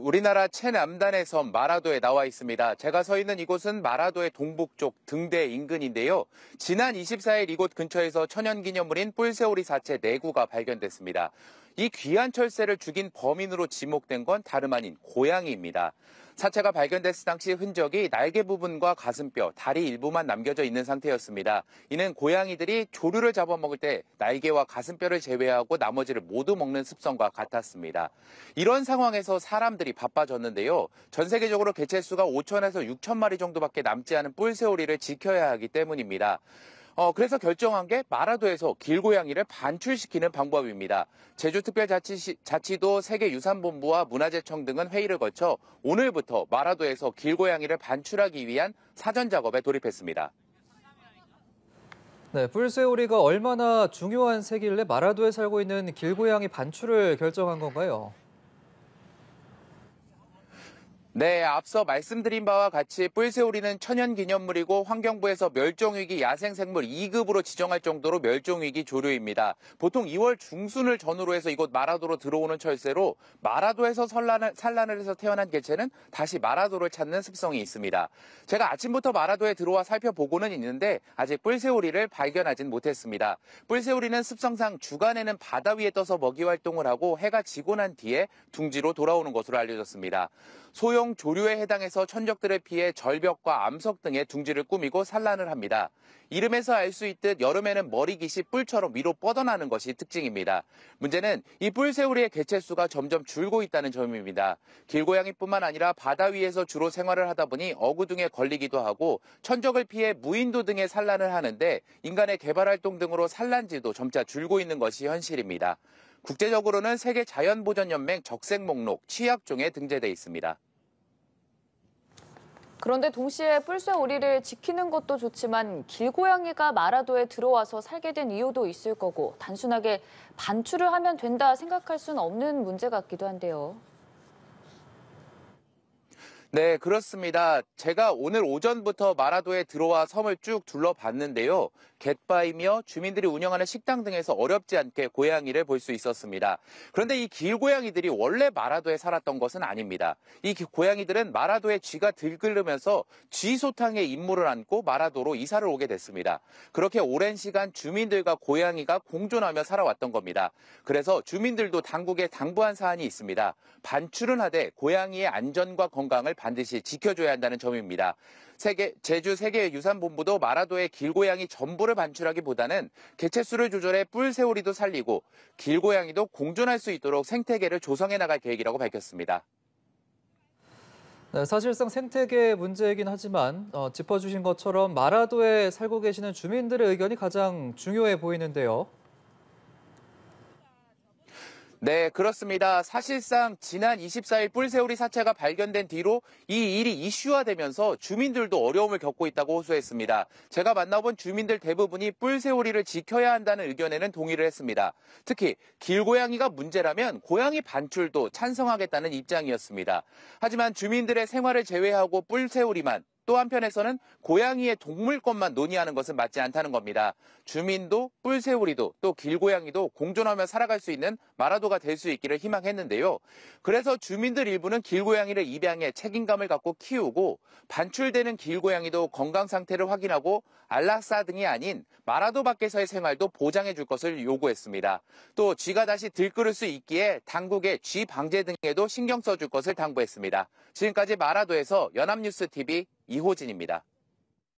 우리나라 최남단의 섬 마라도에 나와 있습니다. 제가 서 있는 이곳은 마라도의 동북쪽 등대 인근인데요. 지난 24일 이곳 근처에서 천연기념물인 뿔새오리 사체 4구가 발견됐습니다. 이 귀한 철새를 죽인 범인으로 지목된 건 다름 아닌 고양이입니다. 사체가 발견됐을 당시 흔적이 날개 부분과 가슴뼈, 다리 일부만 남겨져 있는 상태였습니다. 이는 고양이들이 조류를 잡아먹을 때 날개와 가슴뼈를 제외하고 나머지를 모두 먹는 습성과 같았습니다. 이런 상황에서 사람들이 바빠졌는데요. 전 세계적으로 개체수가 5천에서 6천 마리 정도밖에 남지 않은 뿔새오리를 지켜야 하기 때문입니다. 그래서 결정한 게 마라도에서 길고양이를 반출시키는 방법입니다. 제주특별자치도 세계유산본부와 문화재청 등은 회의를 거쳐 오늘부터 마라도에서 길고양이를 반출하기 위한 사전 작업에 돌입했습니다. 네, 뿔새오리가 얼마나 중요한 새길래 마라도에 살고 있는 길고양이 반출을 결정한 건가요? 네, 앞서 말씀드린 바와 같이 뿔새오리는 천연기념물이고 환경부에서 멸종위기 야생생물 2급으로 지정할 정도로 멸종위기 조류입니다. 보통 2월 중순을 전후로 해서 이곳 마라도로 들어오는 철새로 마라도에서 산란을 해서 태어난 개체는 다시 마라도를 찾는 습성이 있습니다. 제가 아침부터 마라도에 들어와 살펴보고는 있는데 아직 뿔새오리를 발견하진 못했습니다. 뿔새오리는 습성상 주간에는 바다 위에 떠서 먹이 활동을 하고 해가 지고 난 뒤에 둥지로 돌아오는 것으로 알려졌습니다. 소형 조류에 해당해서 천적들을 피해 절벽과 암석 등의 둥지를 꾸미고 산란을 합니다. 이름에서 알 수 있듯 여름에는 머리깃이 뿔처럼 위로 뻗어나는 것이 특징입니다. 문제는 이 뿔새오리의 개체수가 점점 줄고 있다는 점입니다. 길고양이뿐만 아니라 바다 위에서 주로 생활을 하다 보니 어구등에 걸리기도 하고 천적을 피해 무인도 등에 산란을 하는데 인간의 개발활동 등으로 산란지도 점차 줄고 있는 것이 현실입니다. 국제적으로는 세계자연보전연맹 적색 목록 취약종에 등재돼 있습니다. 그런데 동시에 뿔새오리를 지키는 것도 좋지만 길고양이가 마라도에 들어와서 살게 된 이유도 있을 거고 단순하게 반출을 하면 된다 생각할 수는 없는 문제 같기도 한데요. 네, 그렇습니다. 제가 오늘 오전부터 마라도에 들어와 섬을 쭉 둘러봤는데요. 갯바이며 주민들이 운영하는 식당 등에서 어렵지 않게 고양이를 볼 수 있었습니다. 그런데 이 길고양이들이 원래 마라도에 살았던 것은 아닙니다. 이 고양이들은 마라도에 쥐가 들끓으면서 쥐소탕에 임무를 안고 마라도로 이사를 오게 됐습니다. 그렇게 오랜 시간 주민들과 고양이가 공존하며 살아왔던 겁니다. 그래서 주민들도 당국에 당부한 사안이 있습니다. 반출은 하되 고양이의 안전과 건강을 반드시 지켜줘야 한다는 점입니다. 제주 세계유산본부도 마라도의 길고양이 전부를 반출하기보다는 개체수를 조절해 뿔새오리도 살리고 길고양이도 공존할 수 있도록 생태계를 조성해 나갈 계획이라고 밝혔습니다. 네, 사실상 생태계 문제이긴 하지만 짚어주신 것처럼 마라도에 살고 계시는 주민들의 의견이 가장 중요해 보이는데요. 네, 그렇습니다. 사실상 지난 24일 뿔새오리 사체가 발견된 뒤로 이 일이 이슈화되면서 주민들도 어려움을 겪고 있다고 호소했습니다. 제가 만나본 주민들 대부분이 뿔새오리를 지켜야 한다는 의견에는 동의를 했습니다. 특히 길고양이가 문제라면 고양이 반출도 찬성하겠다는 입장이었습니다. 하지만 주민들의 생활을 제외하고 뿔새오리만 또 한편에서는 고양이의 동물권만 논의하는 것은 맞지 않다는 겁니다. 주민도 뿔새오리도 또 길고양이도 공존하며 살아갈 수 있는 마라도가 될 수 있기를 희망했는데요. 그래서 주민들 일부는 길고양이를 입양해 책임감을 갖고 키우고 반출되는 길고양이도 건강 상태를 확인하고 안락사 등이 아닌 마라도 밖에서의 생활도 보장해 줄 것을 요구했습니다. 또 쥐가 다시 들끓을 수 있기에 당국의 쥐 방제 등에도 신경 써줄 것을 당부했습니다. 지금까지 마라도에서 연합뉴스TV 이호진입니다.